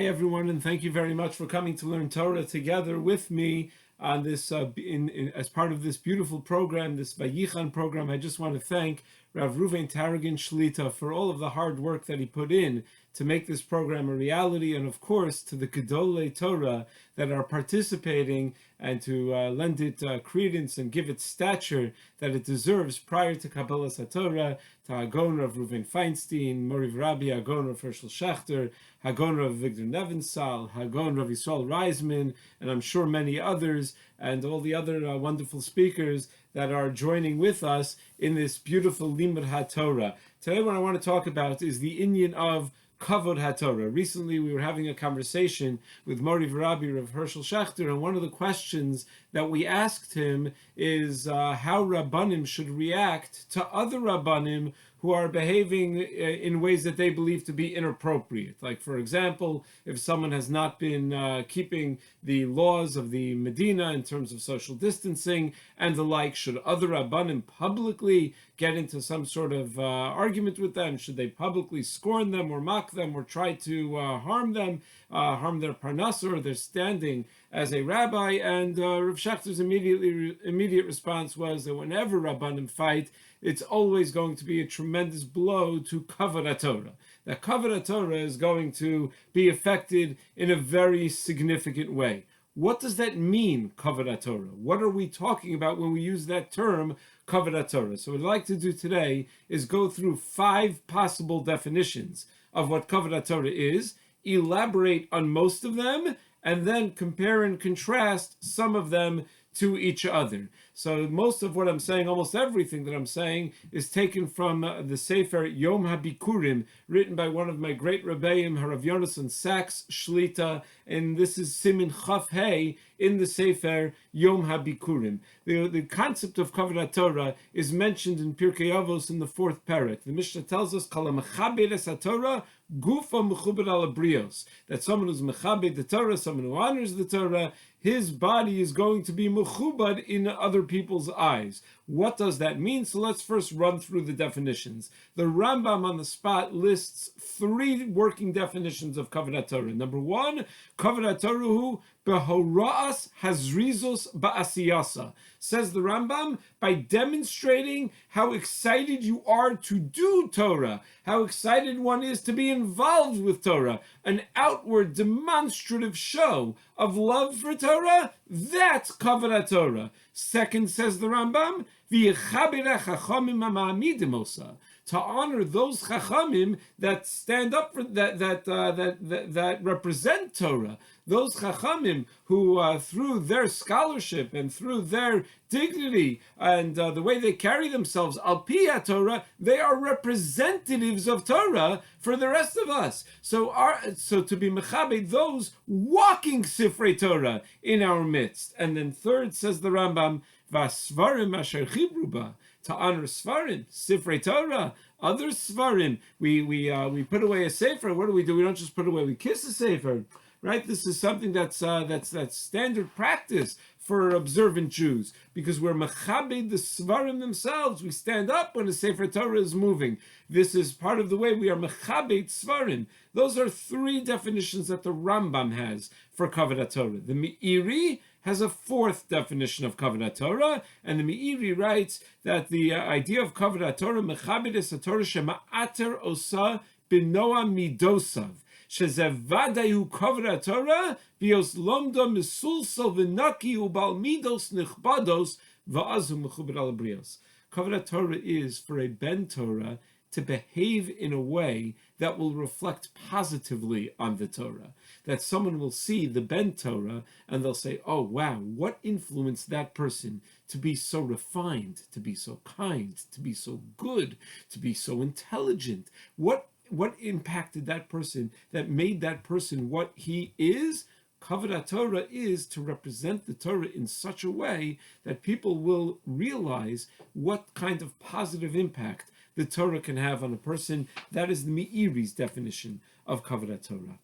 Hi everyone, and thank you very much for coming to learn Torah together with me on this as part of this beautiful program, this Vayichan program. I just want to thank Rav Taragin Shlita for all of the hard work that he put in to make this program a reality, and of course to the Gedolei Torah that are participating and to lend it credence and give it stature that it deserves prior to Kabbalas Hatorah, to Hagon of Reuven Feinstein, Moriv Rabbi, Hagon of Hershel Schachter, Hagon of Victor Nevensal, Hagon of Yisrael Reisman, and I'm sure many others, and all the other wonderful speakers that are joining with us in this beautiful Limud HaTorah. Today what I want to talk about is the inyan of Kavod Hatorah. Recently we were having a conversation with Moriv Rabbi of Hershel Schachter, and one of the questions that we asked him is how Rabbanim should react to other Rabbanim who are behaving in ways that they believe to be inappropriate. Like, for example, if someone has not been keeping the laws of the Medina in terms of social distancing and the like, should other Rabbanim publicly get into some sort of argument with them? Should they publicly scorn them or mock them or try to harm them, harm their parnasa or their standing as a rabbi? And Rav Schachter's immediate response was that whenever Rabbanim fight, it's always going to be a tremendous blow to Kavod HaTorah. That Kavod HaTorah is going to be affected in a very significant way. What does that mean, Kavod HaTorah? What are we talking about when we use that term, Kavod HaTorah? So what I'd like to do today is go through 5 possible definitions of what Kavod HaTorah is, elaborate on most of them, and then compare and contrast some of them to each other. So most of what I'm saying, almost everything that I'm saying, is taken from the Sefer Yom HaBikurim, written by one of my great Rebbeim, Rav Yonason Sachs Shlita, and this is Simin Chaf Hey in the Sefer Yom HaBikurim. The concept of Kavod HaTorah is mentioned in Pirkei Avos in the 4th parak. The Mishnah tells us, Kol HaMechabed es HaTorah, Gufa Mechubed al Brios, that someone who's Mechabed the Torah, someone who honors the Torah, his body is going to be mechubad in other people's eyes. What does that mean? So let's first run through the definitions. The Rambam on the spot lists 3 working definitions of Kavod HaTorah. Number 1, Kavod HaTorah hu behora'as hazrizos ba'asiyasa. Says the Rambam, by demonstrating how excited you are to do Torah, how excited one is to be involved with Torah, an outward demonstrative show of love for Torah, that's Kavod HaTorah. Second, says the Rambam, to honor those chachamim that stand up for that represent Torah, those chachamim who through their scholarship and through their dignity and the way they carry themselves al pi Torah, they are representatives of Torah for the rest of us. So to be mechabed those walking sifrei Torah in our midst. And then third, says the Rambam, vasvarim asher chibru ba, to honor Svarim, Sifrei Torah, other Svarim. We put away a Sefer. What do? We don't just put away, we kiss a Sefer. Right? This is something that's standard practice for observant Jews, because we're mechabed the Svarim themselves. We stand up when a Sefer Torah is moving. This is part of the way we are mechabed Svarim. Those are 3 definitions that the Rambam has for Kavod HaTorah. The Meiri has a 4th definition of Kavod HaTorah, and the Meiri writes that the idea of Kavod HaTorah, mechabed es HaTorah shema'ater osa b'noa midosav, shezev vadayu Kavod HaTorah bios lomdo misulsel v'naki ubal midos nichbados va'azu mechubed al brios. Kavod HaTorah is for a ben Torah to behave in a way that will reflect positively on the Torah. That someone will see the ben Torah and they'll say, oh wow, what influenced that person to be so refined, to be so kind, to be so good, to be so intelligent? What impacted that person that made that person what he is? Kavod HaTorah is to represent the Torah in such a way that people will realize what kind of positive impact the Torah can have on a person. That is the Meiri's definition of Kavod HaTorah.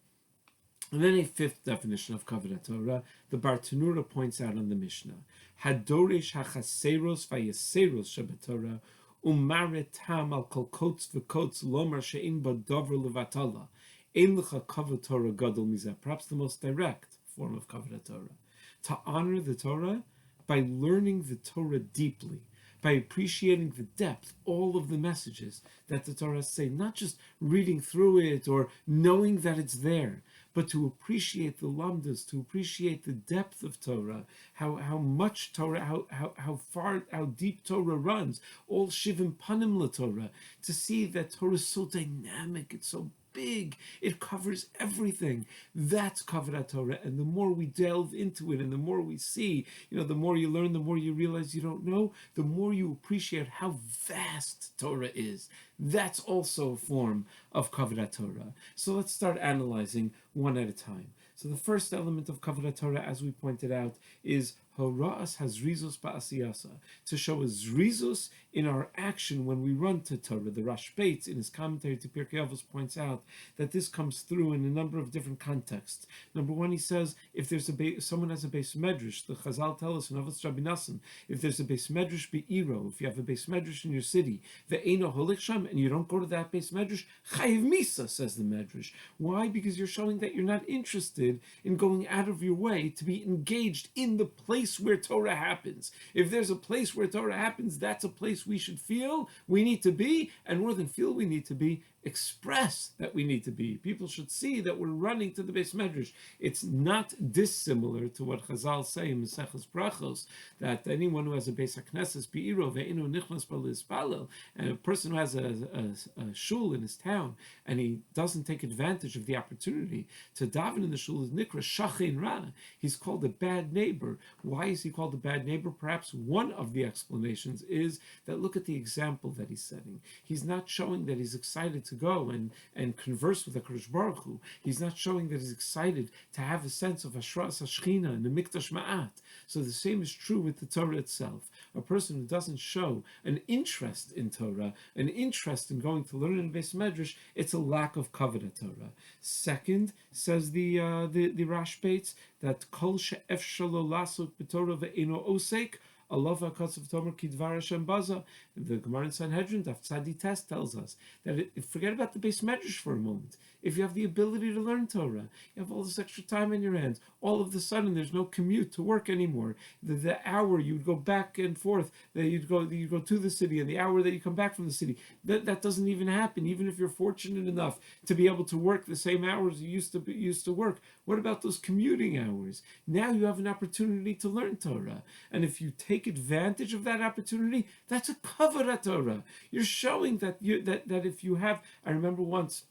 And then a 5th definition of Kavod HaTorah, the Bartanura points out on the Mishnah, Hadoresh hachaseros vayaseros shebetorah umare tam al kol kotz v'kotz lomar she'in ba dover levatala. Ein lecha kavod Torah gadol mizeh. Perhaps the most direct form of kavod Torah. To honor the Torah by learning the Torah deeply, by appreciating the depth, all of the messages that the Torah say, not just reading through it or knowing that it's there, but to appreciate the lamdas, to appreciate the depth of Torah, how much Torah, how far, how deep Torah runs, all shivim panim LaTorah, to see that Torah is so dynamic, it's so big, it covers everything. That's Kavod Torah, and the more we delve into it, and the more we see, the more you learn, the more you realize you don't know, the more you appreciate how vast Torah is. That's also a form of Kavod Torah. So let's start analyzing one at a time. So the first element of Kavod Torah, as we pointed out, is Hora'as Hazrizus Ba'asiyasa, to show a zrizus in our action when we run to Torah. The Rashbetz, in his commentary to Pirkei Avos, points out that this comes through in a number of different contexts. Number one, he says, if there's someone has a Beis Medrash, the Chazal tell us in Avos Rabbi Nassim, if there's a Beis Medrash Be'iro, if you have a Beis Medrash in your city, ve'eino holik sham, and you don't go to that Beis Medrash, chayiv misa, says the Medrash. Why? Because you're showing that you're not interested in going out of your way to be engaged in the place where Torah happens. If there's a place where Torah happens, that's a place we should feel we need to be, and more than feel we need to be, express that we need to be. People should see that we're running to the Beis Medrash. It's not dissimilar to what Chazal say in Maseches Brachos, that anyone who has a Beis Haknesses Be'iro ve'inu nichnas b'lispalel, and a person who has a shul in his town, and he doesn't take advantage of the opportunity to daven in the shul, is nikra shachin ra. He's called a bad neighbor. Why is he called a bad neighbor? Perhaps one of the explanations is that look at the example that he's setting. He's not showing that he's excited to go and converse with the Kadosh Baruch Hu. He's not showing that he's excited to have a sense of Hashras Hashchina and the Mikdash Ma'at. So the same is true with the Torah itself. A person who doesn't show an interest in Torah, an interest in going to learn in Beis Medrash, it's a lack of Kavod Torah. Second, says the Rashbetz, that Kol she'ef shelo lasok b'Torah ve'eno osek, Allah v'akatzav tomer kidvar Hashem baza. The Gemara in Sanhedrin, Daf Tzadi Test, tells us that forget about the Beis Medrash for a moment. If you have the ability to learn Torah, you have all this extra time in your hands, all of a sudden there's no commute to work anymore. The hour you'd go back and forth, that you'd go to the city, and the hour that you come back from the city, that doesn't even happen. Even if you're fortunate enough to be able to work the same hours you used to work, what about those commuting hours? Now you have an opportunity to learn Torah, and if you take advantage of that opportunity, that's a Kavod Torah. You're showing that if you have. I remember once,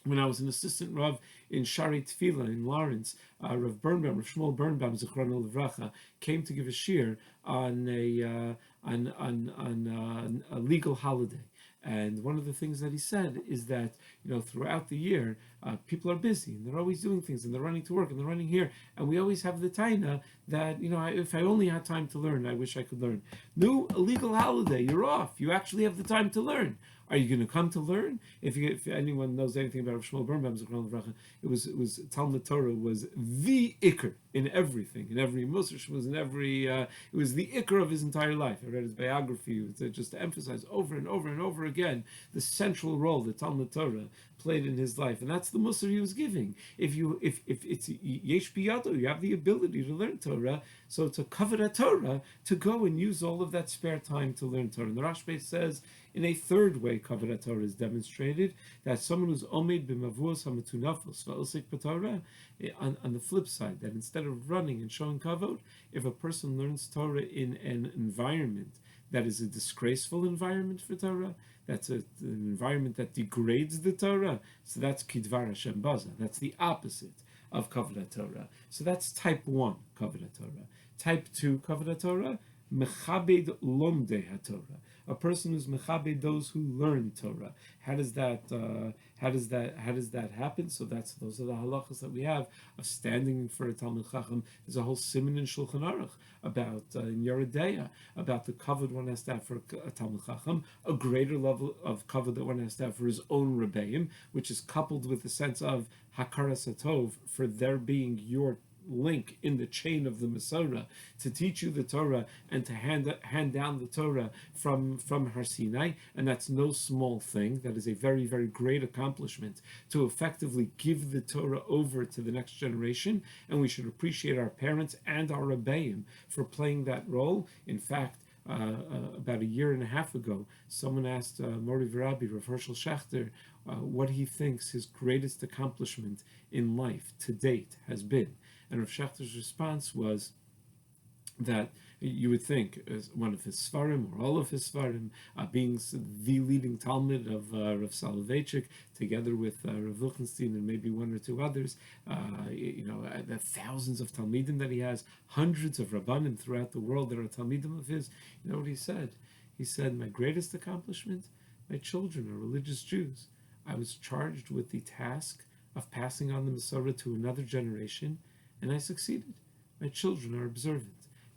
when I was an assistant Rav in Shari Tefillah in Lawrence, Rav Birnbaum, Rav Shmuel Birnbaum, Zichrono Livracha, came to give a shir on a legal holiday. And one of the things that he said is that, throughout the year, people are busy and they're always doing things and they're running to work and they're running here. And we always have the taina that, if I only had time to learn, I wish I could learn. No, a legal holiday, you're off. You actually have the time to learn. Are you going to come to learn? If anyone knows anything about Rav Shmuel Birnbaum, it was Talmud Torah was the ikr in everything, in every Musar was in every. It was the ikr of his entire life. I read his biography just to emphasize over and over and over again the central role that Talmud Torah played in his life, and that's the Musar he was giving. If it's yesh biyado, you have the ability to learn Torah, so to Kavod Torah, to go and use all of that spare time to learn Torah. And the Rashbetz says, in a third way, Kavod Torah is demonstrated, that someone who's omed b'mavuos hamatunafos va'osek b'Torah, on the flip side, that instead of running and showing kavod, if a person learns Torah in an environment that is a disgraceful environment for Torah, that's an environment that degrades the Torah, so that's kidvar Hashem baza. That's the opposite of Kavod Torah. So that's type 1 Kavod Torah. Type 2 Kavod Torah, mechabed lomdei haTorah. A person who's mechabed those who learn Torah. How does that happen? So those are the halachas that we have of standing for a Talmud Chacham. There's a whole siman in Shulchan Aruch about in Yeridea about the kavod one has to have for a Talmud Chacham, a greater level of kavod that one has to have for his own rebbeim, which is coupled with the sense of hakaras hatov, for their being your link in the chain of the Masorah to teach you the Torah and to hand down the Torah from Har Sinai, and that's no small thing. That is a very, very great accomplishment to effectively give the Torah over to the next generation, and we should appreciate our parents and our Rebbeim for playing that role. In fact, about a year and a half ago, someone asked Mori V'Rabbi, Rav Hershel Schachter, what he thinks his greatest accomplishment in life to date has been. And Rav Schachter's response was that you would think as one of his Svarim or all of his Svarim, being the leading Talmud of Rav Soloveitchik, together with Rav Wilkenstein and maybe one or two others, the thousands of Talmidim that he has, hundreds of Rabbanim throughout the world that are Talmidim of his. You know what he said? He said, my greatest accomplishment, my children are religious Jews. I was charged with the task of passing on the Masorah to another generation, and I succeeded. My children are observant.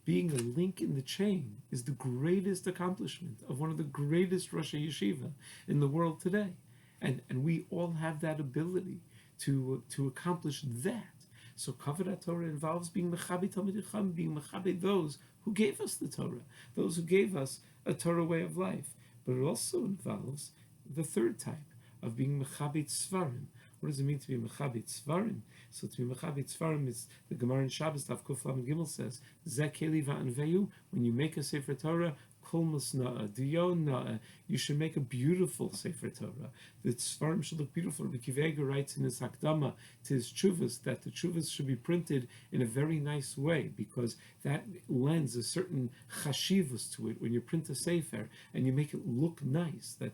Being a link in the chain is the greatest accomplishment of one of the greatest Rosh Yeshiva in the world today. And we all have that ability to accomplish that. So Kavod Torah involves being Mechabed Talmidei Chacham, being Mechabed those who gave us the Torah, those who gave us a Torah way of life. But it also involves the third type of being Mechabed Svarim. What does it mean to be Mechabed Svarim? So to be Mechabed Svarim is, the Gemara in Shabbos, Tav Kuf Lamed Gimel says, Zeh Keli Va'anveyu, when you make a Sefer Torah, Kol Musna'a, Diyon Na'a, you should make a beautiful Sefer Torah. The Svarim should look beautiful. Rabbi Akiva writes in his Hakdama to his Tshuvas that the Tshuvas should be printed in a very nice way, because that lends a certain chashivus to it when you print a Sefer and you make it look nice. That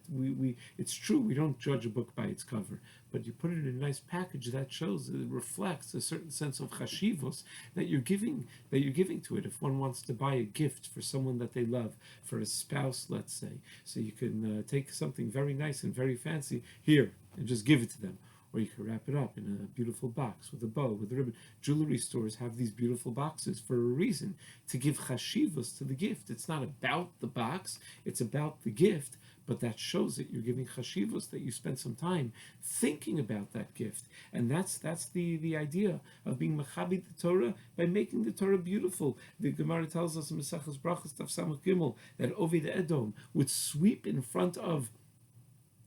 it's true, we don't judge a book by its cover, but you put it in a nice package that shows, it reflects a certain sense of chashivus that you're giving to it. If one wants to buy a gift for someone that they love, for a spouse, let's say, so you can take something very nice and very fancy here and just give it to them, or you can wrap it up in a beautiful box with a bow, with a ribbon. Jewelry stores have these beautiful boxes for a reason, to give chashivus to the gift. It's not about the box, it's about the gift. But that shows that you're giving chashivos, that you spend some time thinking about that gift. And that's the idea of being mechabed the Torah by making the Torah beautiful. The Gemara tells us in Mesachas Brachos Tav Samach Gimel that Oved Edom would sweep in front of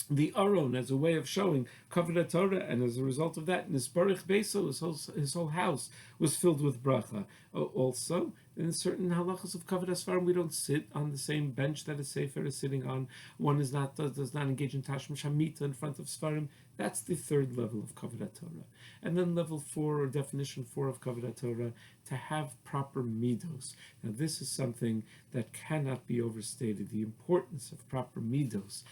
the Aron as a way of showing Kavod Torah, and as a result of that, Nisbarich Beiso, his whole house was filled with bracha. Also, in certain halachas of Kavod Svarim, we don't sit on the same bench that a Sefer is sitting on. One does not engage in Tashmish Hamita in front of Svarim. That's the third level of Kavod Torah. And then level 4, or definition 4 of Kavod Torah, to have proper middos. Now this is something that cannot be overstated, the importance of proper middos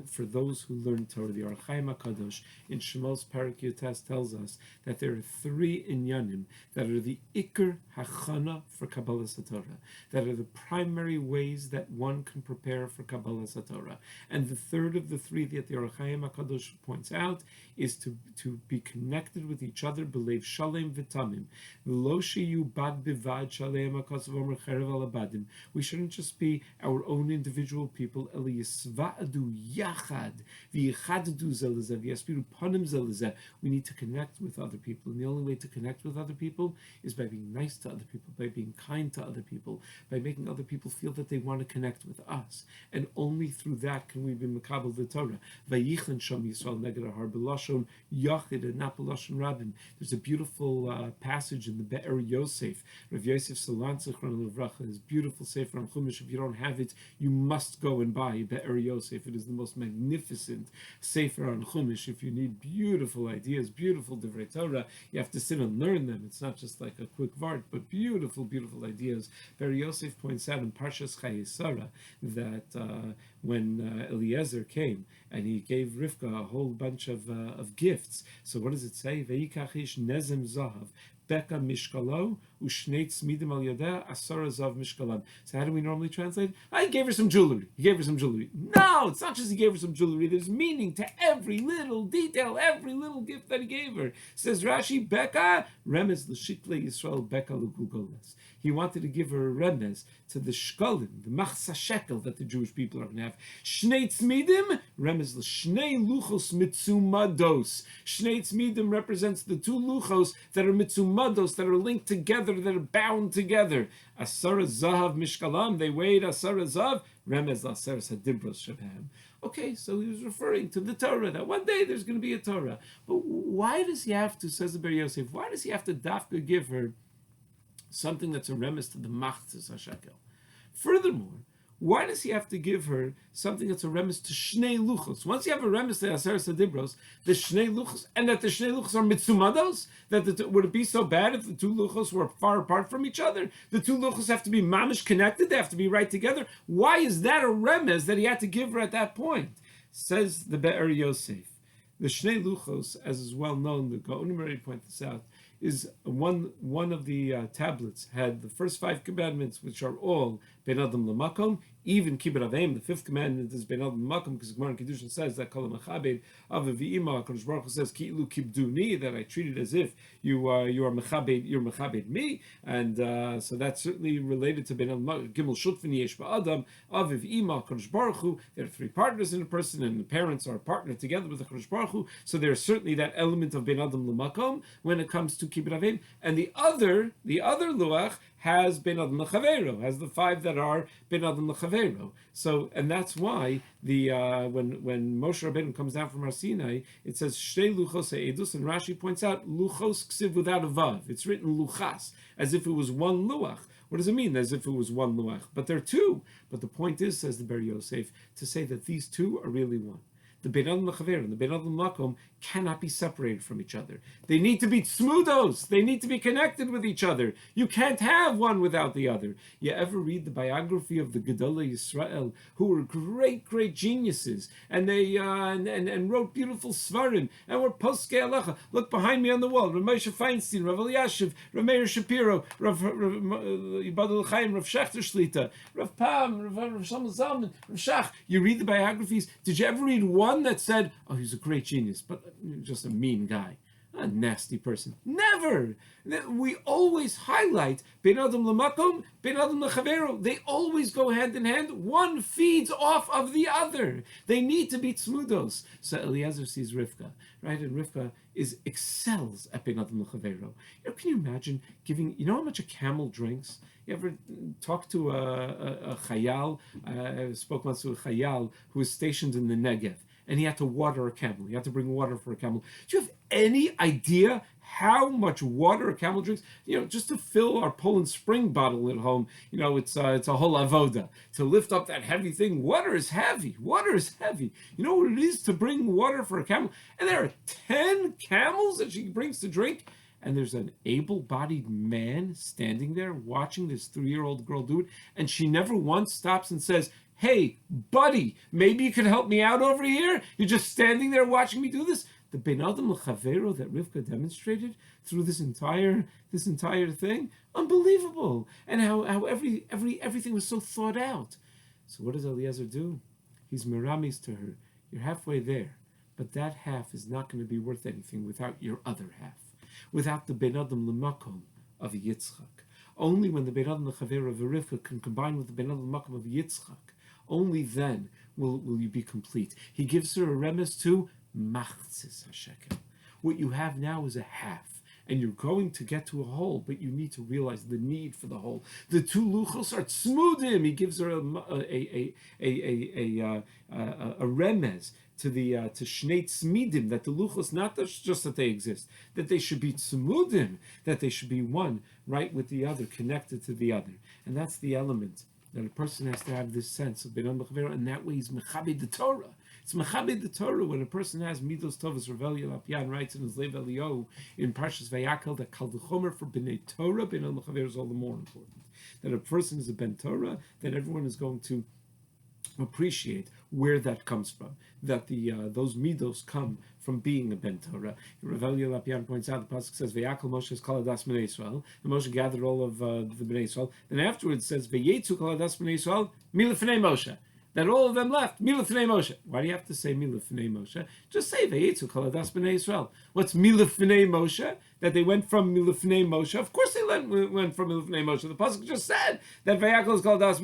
for those who learn Torah. The Or HaChaim HaKadosh in Shemos Parak Yotes tells us that there are 3 inyanim that are the Iker Hachana for Kabbalah Torah, that are the primary ways that one can prepare for Kabbalah Torah. And the third of the 3 that the Or HaChaim HaKadosh points out is to be connected with each other, b'leiv shalem v'tamim. V'lo sheyu bad bivad shalem ha'kasav omer cherev al abadim. We shouldn't just be our own individual people, eli yisva'adu yachad, v'yichadadu zelazeh, v'yaspiru panim zelazeh. We need to connect with other people, and the only way to connect with other people is by being nice to other people, by being kind to other people, by making other people feel that they want to connect with us. And only through that can we be makabel the Torah. Vayichan sham Yisrael neged har b'lashon yachid and not b'lashon rabim. There's a beautiful passage in the Be'er Yosef, Rav Yosef Salan Zichron Livracha, his beautiful Sefer on Chumash. If you don't have it, you must go and buy Be'er Yosef. It is the most magnificent Sefer on Chumash. If you need beautiful ideas, beautiful Divrei Torah, you have to sit and learn them. It's not just like a quick vart, but beautiful, beautiful ideas. Be'er Yosef points out in Parshas Chayei Sarah that when Eliezer came and he gave Rivka a whole bunch of gifts. So what does it say? Ve'yikach ish nezem zahav beka mishkalo ushnei tzmidim al yadeh asara zav mishkalam. So how do we normally translate? He gave her some jewelry. He gave her some jewelry. No, it's not just he gave her some jewelry. There's meaning to every little detail, every little gift that he gave her. Says Rashi, beka remez l'shikle Yisrael beka l'gulgoles. He wanted to give her a remez to the shkolim, the machsa shekel that the Jewish people are going to have. Shnei tzmidim remez l'shnei luchos mitzumados. Shnei tzmidim represents the 2 luchos that are mitzumados. mitzumados, that are linked together, that are bound together. Asara zahav mishkalam, they weighed asara zahav, remez laseres hadibros shabam. Okay, so he was referring to the Torah, that one day there's going to be a Torah. But why does he have to, says the Ber Yosef, why does he have to dafka give her something that's a remes to the machzis hashekel? Furthermore, why does he have to give her something that's a remes to shnei luchos? Once you have a remes to aseres hadibros, the shnei luchos, and that the shnei luchos are mitzumados, would it be so bad if the two luchos were far apart from each other? The two luchos have to be mamish connected, they have to be right together. Why is that a remes that he had to give her at that point? Says the Be'er Yosef. The shnei luchos, as is well known, the Gaonim already pointed this out, is one of the tablets had the first 5 commandments, which are all ben adam lemakom. Even kibbut avim, the 5th commandment is ben adam lemakom, because Gemara in Kiddushin says that kol mechabed av v'ima. Hakadosh Baruch Hu says ki ilu kibduni, that I treated as if you are mechabed me, and so that's certainly related to ben adam gimel shutfin yesh ba'adam av v'ima. Hakadosh Baruch Hu, there are 3 partners in a person, and the parents are partnered together with the Hakadosh Baruch Hu. So there's certainly that element of ben adam lemakom when it comes to kibbut avim, and the other luach has ben adam l'chavero, has the 5 that are ben adam l'chavero. So, and that's why the when Moshe Rabbeinu comes down from Har Sinai, it says shtei luchos ha'edus, and Rashi points out luchos ksiv without a vav. It's written luchas, as if it was one luach. What does it mean? As if it was one luach, but they're 2. But the point is, says the Ber Yosef, to say that these 2 are really one. The ben adam l'chaver and the ben adam l'makom cannot be separated from each other. They need to be tzmudos. They need to be connected with each other. You can't have one without the other. You ever read the biography of the Gedolei Yisrael, who were great geniuses, and they and wrote beautiful svarim, and were poskei halacha. Look behind me on the wall: Rav Moshe Feinstein, Rav Eliashiv, Rav Meir Shapiro, Rav Yibadel Chaim, Rav Shechter Shlita, Rav Pam, Rav Shlomo Zalman, Rav Shach. You read the biographies. Did you ever read one that said, "Oh, he's a great genius, but just a mean guy, a nasty person"? Never. We always highlight ben adam l'makom, ben adam l'chavero. They always go hand in hand. One feeds off of the other. They need to be tzmudos. So Eliezer sees Rivka, right? And Rivka excels at ben adam l'chavero. Can you imagine giving? You know how much a camel drinks? You ever talk to a chayal? I spoke once to a chayal who was stationed in the Negev, and he had to water a camel. He had to bring water for a camel. Do you have any idea how much water a camel drinks? Just to fill our Poland Spring bottle at home, it's a whole avoda. To lift up that heavy thing, water is heavy. Water is heavy. You know what it is to bring water for a camel? And there are 10 camels that she brings to drink. And there's an able-bodied man standing there watching this 3-year-old girl do it, and she never once stops and says, "Hey, buddy, maybe you could help me out over here? You're just standing there watching me do this." The ben adam l'chavero that Rivka demonstrated through this entire thing, unbelievable, and how everything was so thought out. So what does Eliezer do? He's miramis to her. You're halfway there, but that half is not going to be worth anything without your other half. Without the ben adam l'makom of Yitzchak. Only when the ben adam l'chaver of Rivka can combine with the ben adam l'makom of Yitzchak, only then will you be complete. He gives her a remes to machzis hashekel. What you have now is a half, and you're going to get to a whole, but you need to realize the need for the whole. The 2 luchos are tzmudim. He gives her a remes to shnei tzmidim, that the luchos, not just that they exist, that they should be tzmudim, that they should be one, right with the other, connected to the other. And that's the element that a person has to have this sense of ben adam l'chavero, and that way he's mechabed the Torah. It's mechabed the Torah when a person has middos tovas. Rav Aryeh Lebowitz writes in his Lev Eliyahu in Parshas Vayichan that kal v'chomer for b'nei Torah, ben adam l'chavero is all the more important. That a person is a ben Torah, that everyone is going to appreciate where that comes from, that those middos come from being a ben Torah. Rav Aryeh Lebowitz points out, the pasuk says, "Vayakol Moshe kol hadas bnei Yisrael," and Moshe gathered all of the bnei Yisrael. Then afterwards it says, "Vayetzu kol hadas bnei Yisrael milefnei Moshe," that all of them left milefnei Moshe. Why do you have to say milefnei Moshe? Just say Vayetzu kol hadas bnei Yisrael. What's milefnei Moshe? That they went from milefnei Moshe. Of course they went from milefnei Moshe. The pasuk just said that Vayakol Moshe is called hadas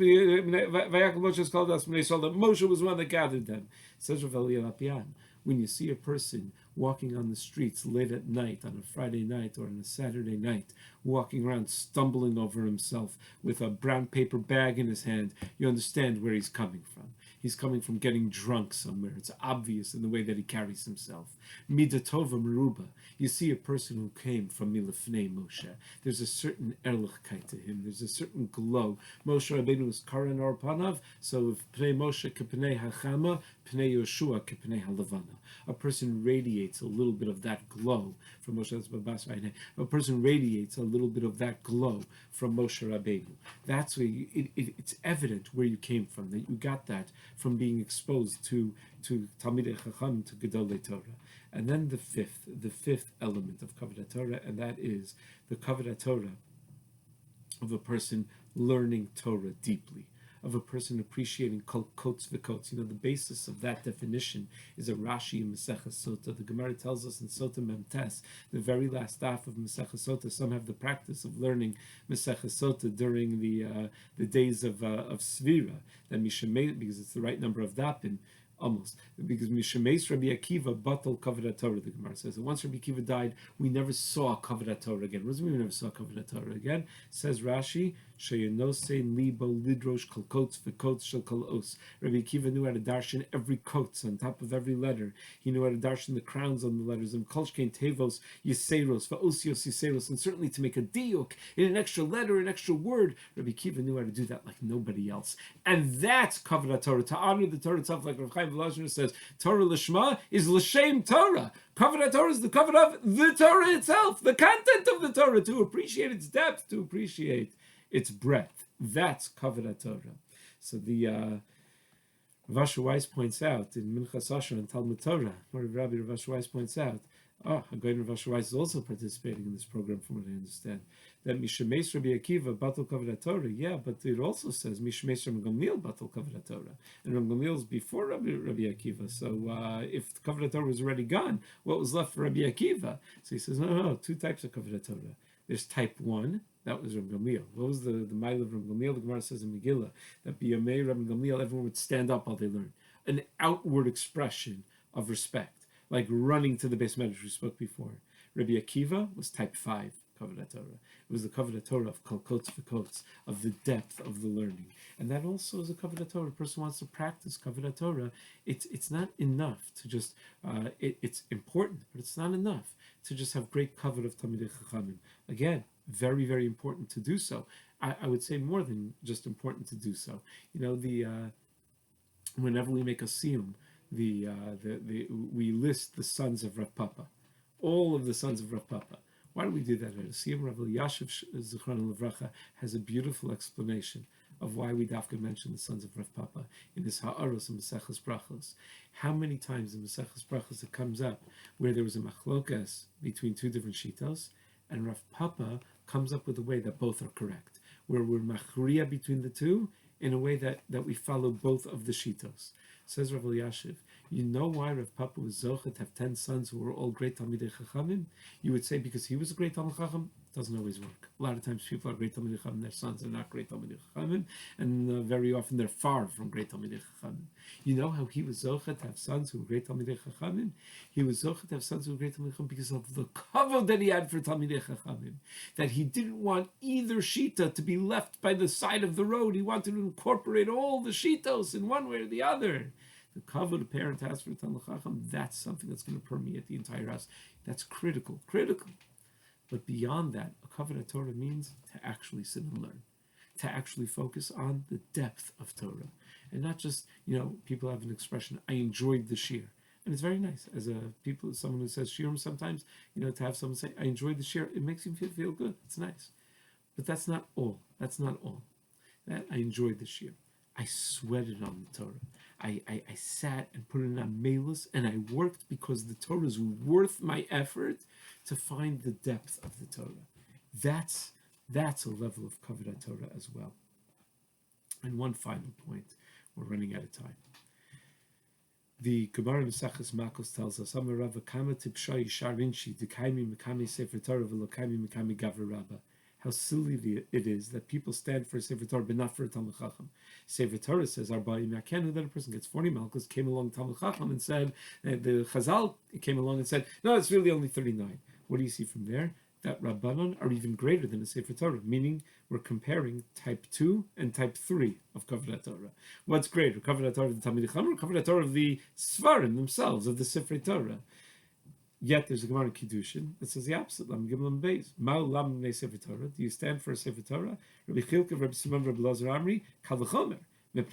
bnei Yisrael. That Moshe was one that gathered them. Says Rav Aryeh Lebowitz, when you see a person walking on the streets late at night, on a Friday night or on a Saturday night, walking around stumbling over himself with a brown paper bag in his hand, you understand where he's coming from. He's coming from getting drunk somewhere. It's obvious in the way that he carries himself. Midatova meruba. You see a person who came from milafnei Moshe. There's a certain erlichkeit to him. There's a certain glow. Moshe Rabbeinu was karan or panav, so if pnei Moshe kepnei hachama, pnei Yoshua kepnei halavana. A person radiates a little bit of that glow from Moshe. A person radiates a little bit of that glow from Moshe Rabbeinu. That's where it's evident where you came from, that you got that from being exposed to Talmidei Chacham, to Gedolei Torah. And then the fifth element of Kavod Torah, and that is the Kavod Torah of a person learning Torah deeply, of a person appreciating kotes v'kotes. The basis of that definition is a Rashi in Maseches Sota. The Gemara tells us in Sota Memtes, the very last daf of Maseches Sota. Some have the practice of learning Maseches Sota during the days of Svira, that Mishameh, because it's the right number of dapim, almost, because Mishameis Rabbi Akiva batal Kavod Torah. The Gemara says that once Rabbi Akiva died, we never saw Kavod Torah again. What does it mean we never saw Kavod Torah again? Says Rashi, Sheyanosein libo lidrosh kol kotes v'kotes shel kol os. Rabbi Akiva knew how to darshan every kotes on top of every letter. He knew how to darshan the crowns on the letters. And kolshkein tevos yiseros va'osios yiseros, and certainly to make a diuk in an extra letter, an extra word. Rabbi Akiva knew how to do that like nobody else. And that's Kavod Torah, to honor the Torah itself, like Rav Chaim Velazher says, Torah Lishma is L'Shem Torah. Kavod Torah is the Kavod of the Torah itself, the content of the Torah, to appreciate its depth, to appreciate its breadth. That's Kavod Torah. So the Rav Asher Weiss points out in Minchas Asher and Talmud Torah, where Rabbi Rav Asher Weiss points out, Hagoyin Rav Asher Weiss is also participating in this program, from what I understand, that Mishameis Rabbi Akiva batal Kavod Torah. Yeah, but it also says Mishameis Rabbi Gamliel batal Kavod Torah, and Rabbi Gamliel is before Rabbi Akiva. So if Kavod Torah was already gone, what was left for Rabbi Akiva? So he says, no, two types of Kavod Torah. There's type 1, that was Rabbi Gamliel. What was the mile of Rabbi Gamliel? The Gemara says in Megillah that B'yamei Rabbi Gamliel, everyone would stand up while they learned. An outward expression of respect, like running to the Beis Medrash we spoke before. Rabbi Akiva was type 5 Kavod Torah. It was the Kavod Torah of kol kotes v'kotes, of the depth of the learning. And that also is a Kavod Torah. A person wants to practice Kavod Torah. It's not enough to just, it's important, but it's not enough to just have great Kavod of Talmidei Chachamim. Again, very, very important to do so. I would say more than just important to do so. Whenever we make a siyum, we list the sons of Rav Papa, all of the sons of Rav Papa. Why do we do that? At a siyum, Rav Elyashiv Zichron Levracha has a beautiful explanation of why we dafka mention the sons of Rav Papa in his Ha'aros and Maseches Brachos. How many times in Maseches Brachos it comes up where there was a machlokas between two different shitos, and Rav Papa comes up with a way that both are correct, where we're machriya between the two in a way that we follow both of the shitos. Says Rav Elyashiv, you know why Rav Papa was zochet to have 10 sons who were all great Talmidei Chachamim? You would say because he was a great Talmid Chacham. It doesn't always work. A lot of times people are great Talmidei Chachamim, their sons are not great Talmidei Chachamim, and very often they're far from great Talmidei Chachamim. You know how he was zochet to have sons who were great Talmidei Chachamim? He was zochet to have sons who were great Talmidei Chachamim because of the kavod that he had for Talmidei Chachamim, that he didn't want either shita to be left by the side of the road. He wanted to incorporate all the shitos in one way or the other. The kavod a parent has for Talmid Chacham, that's something that's going to permeate the entire house. That's critical. But beyond that, a kavod Torah means to actually sit and learn, to actually focus on the depth of Torah, and not just, people have an expression, I enjoyed the shir. And it's very nice as someone who says shiurim sometimes, to have someone say, I enjoyed the shir, it makes you feel good. It's nice. But that's not all. That I enjoyed the shir. I sweated on the Torah. I sat and put it on mailus, and I worked because the Torah is worth my effort to find the depth of the Torah. That's a level of Kavod Torah as well. And one final point, we're running out of time. The Gemara Maseches Makos tells us, Amar Rava Kama Tipshai Sharinshi Dekaimi Mikami Sefer Torah V'Lokami Mikami Gavra Rabba. how silly it is that people stand for a Sefer Torah but not for a Talmud Chacham. Sefer Torah says, Arba'i Ma'kenu, that a person gets 40 malchus, came along Talmud Chacham and said, the Chazal came along and said, no, it's really only 39. What do you see from there? That Rabbanon are even greater than a Sefer Torah, meaning we're comparing type 2 and type 3 of Kavod Torah. What's greater, Kavod Torah of the Talmidei Chacham or Kavod Torah of the Svarim themselves, of the Sefer Torah? Yet there's a Gemara in Kiddushin that says the opposite. Lam Gimel Beis. Ma'u lam ne Sefer Torah. Do you stand for a Sefer Torah? Rabbi Chilka, Rabbi Simon, Rabbi Lazar Amri, Kal v'chomer. If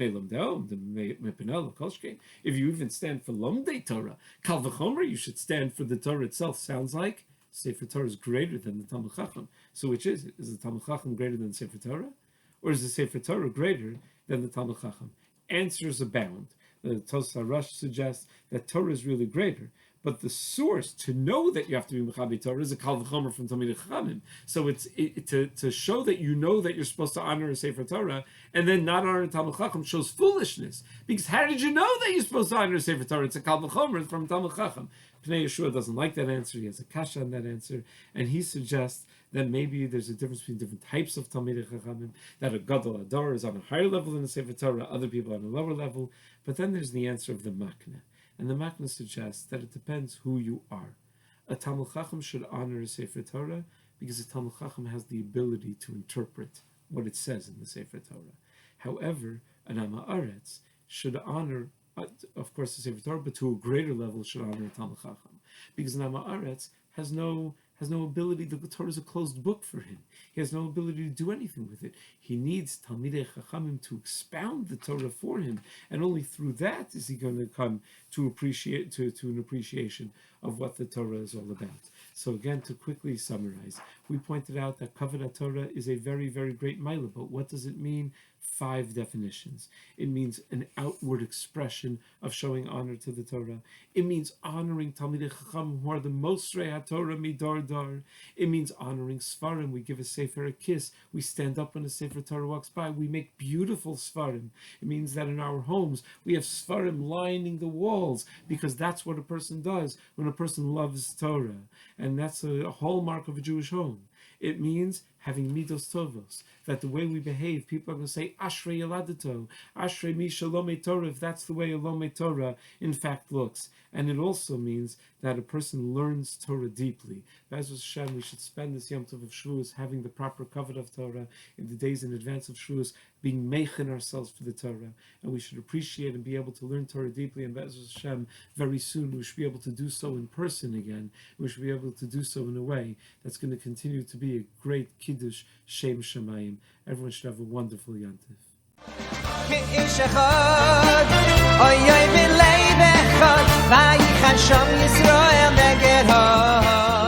you even stand for Lomdei Torah, Kal v'chomer, you should stand for the Torah itself. Sounds like Sefer Torah is greater than the Talmud Chacham. So which is it? Is the Talmud Chacham greater than the Sefer Torah? Or is the Sefer Torah greater than the Talmud Chacham? Answers abound. The Tosar Rush suggests that Torah is really greater. But the source to know that you have to be Mechabi Torah is a Kal V'chomer from Talmidei Chachamim. So it's to show that you know that you're supposed to honor a Sefer Torah and then not honor a Talmud Chacham shows foolishness. Because how did you know that you're supposed to honor a Sefer Torah? It's a Kal V'chomer from Talmud Chacham. Pnei Yeshua doesn't like that answer. He has a kasha on that answer, and he suggests that maybe there's a difference between different types of Talmidei Chachamim. That a Gadol Ador is on a higher level than a Sefer Torah, other people on a lower level. But then there's the answer of the Makna. And the Makna suggests that it depends who you are. A Talmud Chacham should honor a Sefer Torah because a Talmud Chacham has the ability to interpret what it says in the Sefer Torah. However, an Amaretz should honor, of course, the Sefer Torah, but to a greater level should honor a Talmud Chacham. Because an Amaretz has no ability. The Torah is a closed book for him. He has no ability to do anything with it. He needs Talmidei Chachamim to expound the Torah for him, and only through that is he going to come to appreciate to an appreciation of what the Torah is all about. So again, to quickly summarize, we pointed out that Kavod Torah is a very, very great milah. But what does it mean? 5 definitions. It means an outward expression of showing honor to the Torah. It means honoring Talmidei Chacham, who are the most HaTorah midor dar. It means honoring Svarim. We give a Sefer a kiss. We stand up when a Sefer Torah walks by. We make beautiful Svarim. It means that in our homes we have Svarim lining the walls, because that's what a person does when a person loves Torah. And that's a hallmark of a Jewish home. It means having middos tovos, that the way we behave, people are going to say, Ashrei Yeladeto, Ashrei Mi Shalomei Torah, if that's the way a Lomei Torah in fact looks. And it also means that a person learns Torah deeply. Be'ez Hashem, we should spend this Yom Tov of Shavuos having the proper Kavod of Torah in the days in advance of Shavuos, being meichen ourselves for the Torah. And we should appreciate and be able to learn Torah deeply. And Be'ez Hashem, very soon we should be able to do so in person again. We should be able to do so in a way that's going to continue to be a great Kiddush Shem Shamayim. Everyone should have a wonderful Yantif. Vayichan Sham Yisrael neged